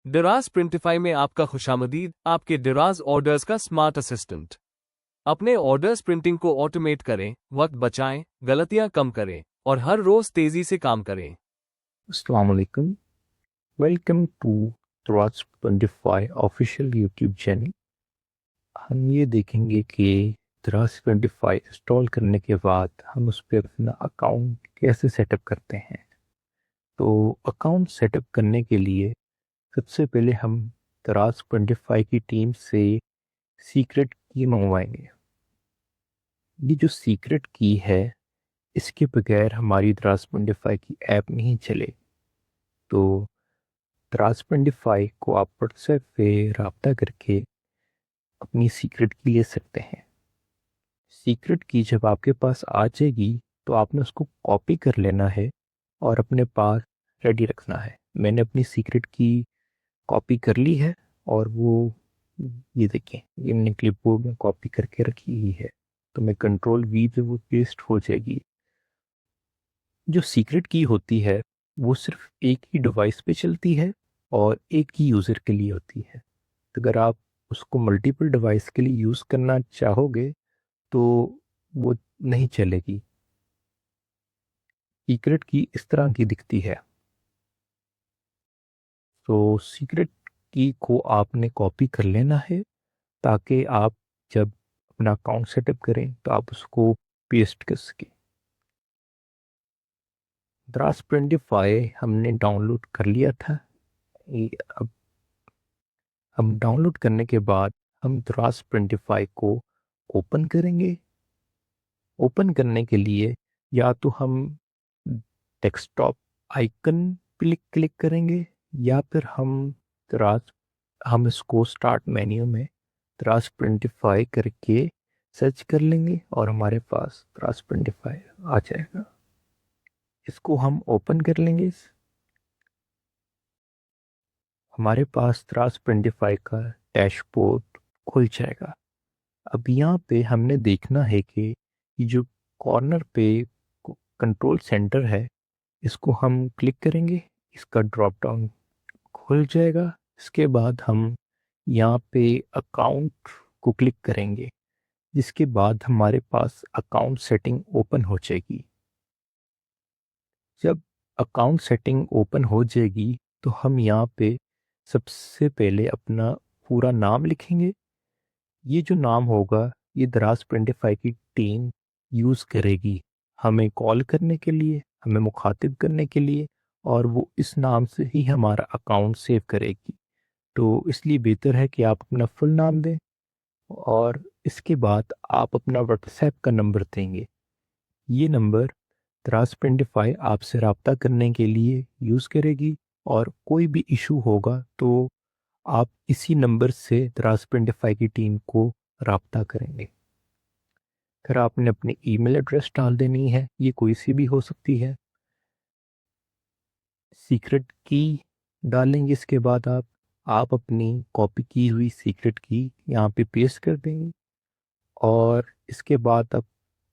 दराज प्रिंटिफाई में आपका खुशामदीद, आपके दराज ऑर्डर्स का स्मार्ट असिस्टेंट। अपने ऑर्डर्स प्रिंटिंग को ऑटोमेट करें, वक्त बचाएं, गलतियां कम करें और हर रोज तेजी से काम करें। अस्सलाम वालेकुम। वेलकम टू दराज प्रिंटिफाई ऑफिशियल यूट्यूब चैनल। हम ये देखेंगे कि दराज प्रिंटिफाई इंस्टॉल करने के बाद हम उस पर अपना अकाउंट कैसे सेटअप करते हैं। तो अकाउंट सेटअप करने के लिए सबसे पहले हम दराज प्रिंटिफाई की टीम से सीक्रेट की मंगवाएंगे। ये जो सीक्रेट की है, इसके बगैर हमारी दराज प्रिंटिफाई की ऐप नहीं चले। तो ट्रांसपेंडिफाई को आप व्हाट्सएप पे रब्ता करके अपनी सीक्रेट की ले सकते हैं। सीक्रेट की जब आपके पास आ जाएगी तो आपने उसको कॉपी कर लेना है और अपने पास रेडी रखना है। मैंने अपनी सीक्रेट की कॉपी कर ली है और वो ये देखिए, ये मैंने क्लिपबोर्ड में कॉपी करके रखी ही है। तो मैं कंट्रोल वी पे वो पेस्ट हो जाएगी। जो सीक्रेट की होती है वो सिर्फ एक ही डिवाइस पे चलती है और एक ही यूज़र के लिए होती है। तो अगर आप उसको मल्टीपल डिवाइस के लिए यूज़ करना चाहोगे तो वो नहीं चलेगी। सीक्रेट की इस तरह की दिखती है। तो सीक्रेट की को आपने कॉपी कर लेना है ताकि आप जब अपना अकाउंट सेटअप करें तो आप उसको पेस्ट कर सकें। दराज प्रिंटिफाई हमने डाउनलोड कर लिया था। अब हम डाउनलोड करने के बाद हम दराज प्रिंटिफाई को ओपन करेंगे। ओपन करने के लिए या तो हम डेस्कटॉप आइकन क्लिक करेंगे या फिर हम इसको स्टार्ट मेन्यू में दराज प्रिंटिफाई करके सर्च कर लेंगे और हमारे पास दराज प्रिंटिफाई आ जाएगा। इसको हम ओपन कर लेंगे। हमारे पास दराज प्रिंटिफाई का डैशबोर्ड खुल जाएगा। अब यहाँ पे हमने देखना है कि ये जो कॉर्नर पे कंट्रोल सेंटर है, इसको हम क्लिक करेंगे, इसका ड्रॉप डाउन खुल जाएगा। इसके बाद हम यहाँ पे अकाउंट को क्लिक करेंगे, जिसके बाद हमारे पास अकाउंट सेटिंग ओपन हो जाएगी। जब अकाउंट सेटिंग ओपन हो जाएगी तो हम यहाँ पे सबसे पहले अपना पूरा नाम लिखेंगे। ये जो नाम होगा ये दराज प्रिंटिफाई की टीम यूज़ करेगी हमें कॉल करने के लिए, हमें मुखातिब करने के लिए, और वो इस नाम से ही हमारा अकाउंट सेव करेगी। तो इसलिए बेहतर है कि आप अपना फुल नाम दें और इसके बाद आप अपना व्हाट्सएप का नंबर देंगे। ये नंबर दराज प्रिंटिफाई आपसे रब्ता करने के लिए यूज़ करेगी और कोई भी इशू होगा तो आप इसी नंबर से दराज प्रिंटिफाई की टीम को रब्ता करेंगे। फिर आपने अपनी ईमेल एड्रेस डाल देनी है, ये कोई सी भी हो सकती है। सीक्रेट की डालेंगे, इसके बाद आप अपनी कॉपी की हुई सीक्रेट की यहाँ पे पेस्ट कर देंगे और इसके बाद आप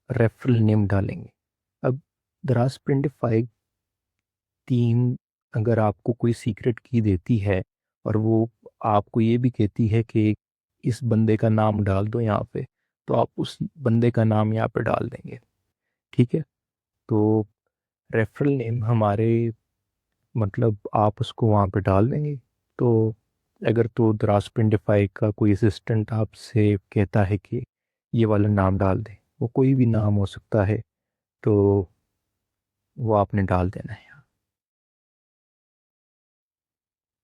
रेफरल नेम डालेंगे। अब दराज प्रिंटिफाई टीम अगर आपको कोई सीक्रेट की देती है और वो आपको ये भी कहती है कि इस बंदे का नाम डाल दो यहाँ पे, तो आप उस बंदे का नाम यहाँ पे डाल देंगे। ठीक है। तो रेफरल नेम हमारे मतलब आप उसको वहाँ पे डाल देंगे। तो अगर तो दराज प्रिंटिफाई का कोई असिस्टेंट आपसे कहता है कि ये वाला नाम डाल दें, वो कोई भी नाम हो सकता है, तो वो आपने डाल देना है।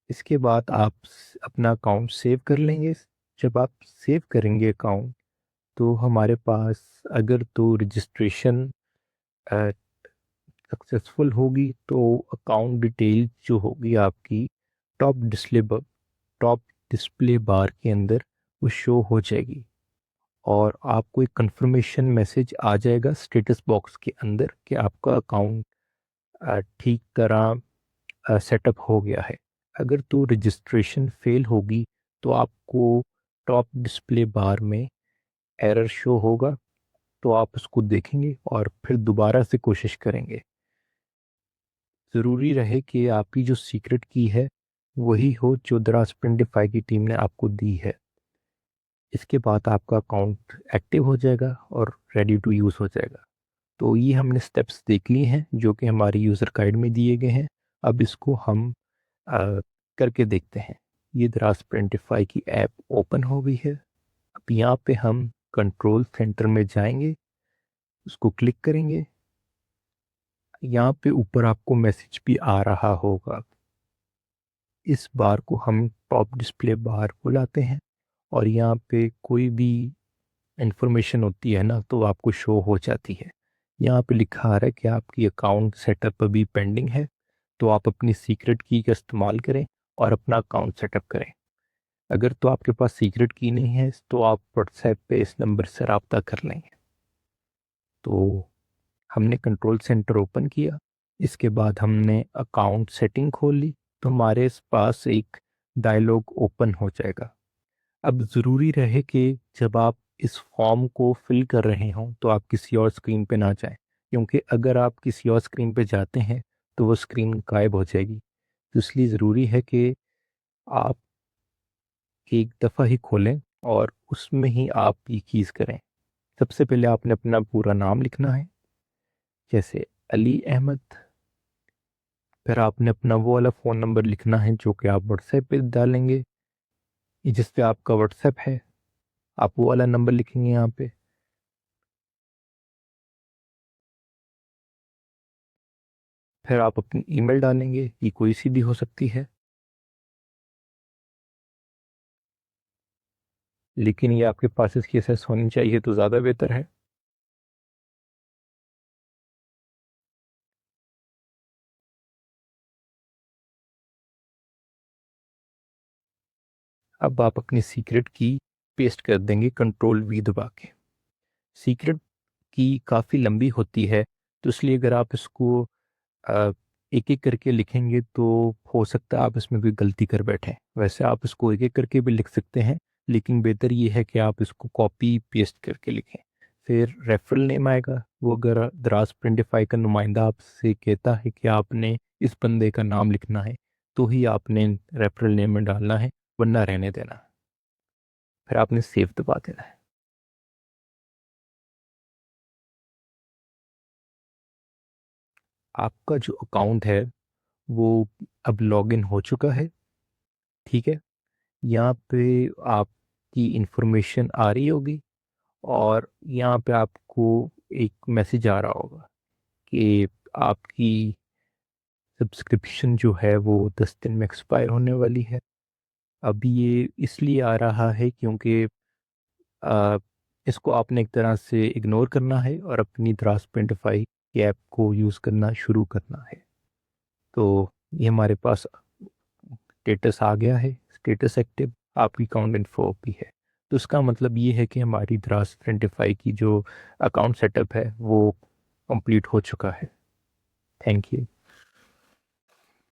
इसके बाद आप अपना अकाउंट सेव कर लेंगे। जब आप सेव करेंगे अकाउंट तो हमारे पास अगर तो रजिस्ट्रेशन सक्सेसफुल होगी तो अकाउंट डिटेल जो होगी आपकी टॉप डिस्प्ले बार के अंदर वो शो हो जाएगी और आपको एक कंफर्मेशन मैसेज आ जाएगा स्टेटस बॉक्स के अंदर कि आपका अकाउंट ठीक तरह सेटअप हो गया है। अगर तो रजिस्ट्रेशन फेल होगी तो आपको टॉप डिस्प्ले बार में एरर शो होगा, तो आप उसको देखेंगे और फिर दोबारा से कोशिश करेंगे। ज़रूरी रहे कि आपकी जो सीक्रेट की है वही हो जो दराज प्रिंटिफाई की टीम ने आपको दी है। इसके बाद आपका अकाउंट एक्टिव हो जाएगा और रेडी टू यूज़ हो जाएगा। तो ये हमने स्टेप्स देख लिए हैं जो कि हमारी यूज़र गाइड में दिए गए हैं। अब इसको हम करके देखते हैं। ये दराज प्रिंटिफाई की ऐप ओपन हो गई है। अब यहाँ पे हम कंट्रोल सेंटर में जाएंगे, उसको क्लिक करेंगे। यहाँ पे ऊपर आपको मैसेज भी आ रहा होगा। इस बार को हम टॉप डिस्प्ले बार को लाते हैं और यहाँ पे कोई भी इंफॉर्मेशन होती है ना तो आपको शो हो जाती है। यहाँ पे लिखा आ रहा है कि आपकी अकाउंट सेटअप अभी पेंडिंग है, तो आप अपनी सीक्रेट की का इस्तेमाल करें और अपना अकाउंट सेटअप करें। अगर तो आपके पास सीक्रेट की नहीं है तो आप व्हाट्सएप पे इस नंबर से रब्ता कर लेंगे। तो हमने कंट्रोल सेंटर ओपन किया, इसके बाद हमने अकाउंट सेटिंग खोल ली, तो हमारे पास एक डायलॉग ओपन हो जाएगा। अब ज़रूरी रहे कि जब आप इस फॉर्म को फिल कर रहे हों तो आप किसी और स्क्रीन पे ना जाएं, क्योंकि अगर आप किसी और स्क्रीन पे जाते हैं तो वो स्क्रीन गायब हो जाएगी। तो इसलिए ज़रूरी है कि आप एक दफ़ा ही खोलें और उसमें ही आप ये कीज़ करें। सबसे पहले आपने अपना पूरा नाम लिखना है, जैसे अली अहमद। फिर आपने अपना वो वाला फ़ोन नंबर लिखना है जो कि आप व्हाट्सएप पे डालेंगे, जिस पे आपका व्हाट्सएप है आप वो वाला नंबर लिखेंगे यहाँ पे। फिर आप अपनी ईमेल डालेंगे, ये कोई सी भी हो सकती है, लेकिन ये आपके पास इसकी एक्सेस होनी चाहिए तो ज़्यादा बेहतर है। अब आप अपनी सीक्रेट की पेस्ट कर देंगे कंट्रोल वी दबा के। सीक्रेट की काफ़ी लंबी होती है, तो इसलिए अगर आप इसको एक एक करके लिखेंगे तो हो सकता है आप इसमें कोई गलती कर बैठें। वैसे आप इसको एक एक करके भी लिख सकते हैं, लेकिन बेहतर ये है कि आप इसको कॉपी पेस्ट करके लिखें। फिर रेफरल नेम आएगा, वो अगर दराज प्रिंटिफाई का नुमाइंदा आपसे कहता है कि आपने इस बंदे का नाम लिखना है तो ही आपने रेफरल नेम में डालना है, वरना रहने देना है। फिर आपने सेव दबा देना है। आपका जो अकाउंट है वो अब लॉगिन हो चुका है। ठीक है, यहाँ पे आपकी इंफॉर्मेशन आ रही होगी और यहाँ पे आपको एक मैसेज आ रहा होगा कि आपकी सब्सक्रिप्शन जो है वो 10 दिन में एक्सपायर होने वाली है। अभी ये इसलिए आ रहा है क्योंकि आ, इसको आपने एक तरह से इग्नोर करना है और अपनी दराज प्रिंटिफाई की ऐप को यूज़ करना शुरू करना है। तो ये हमारे पास स्टेटस आ गया है, स्टेटस एक्टिव, आपकी अकाउंट इन्फो भी है। तो इसका मतलब ये है कि हमारी दराज प्रिंटिफाई की जो अकाउंट सेटअप है वो कंप्लीट हो चुका है। Thank you.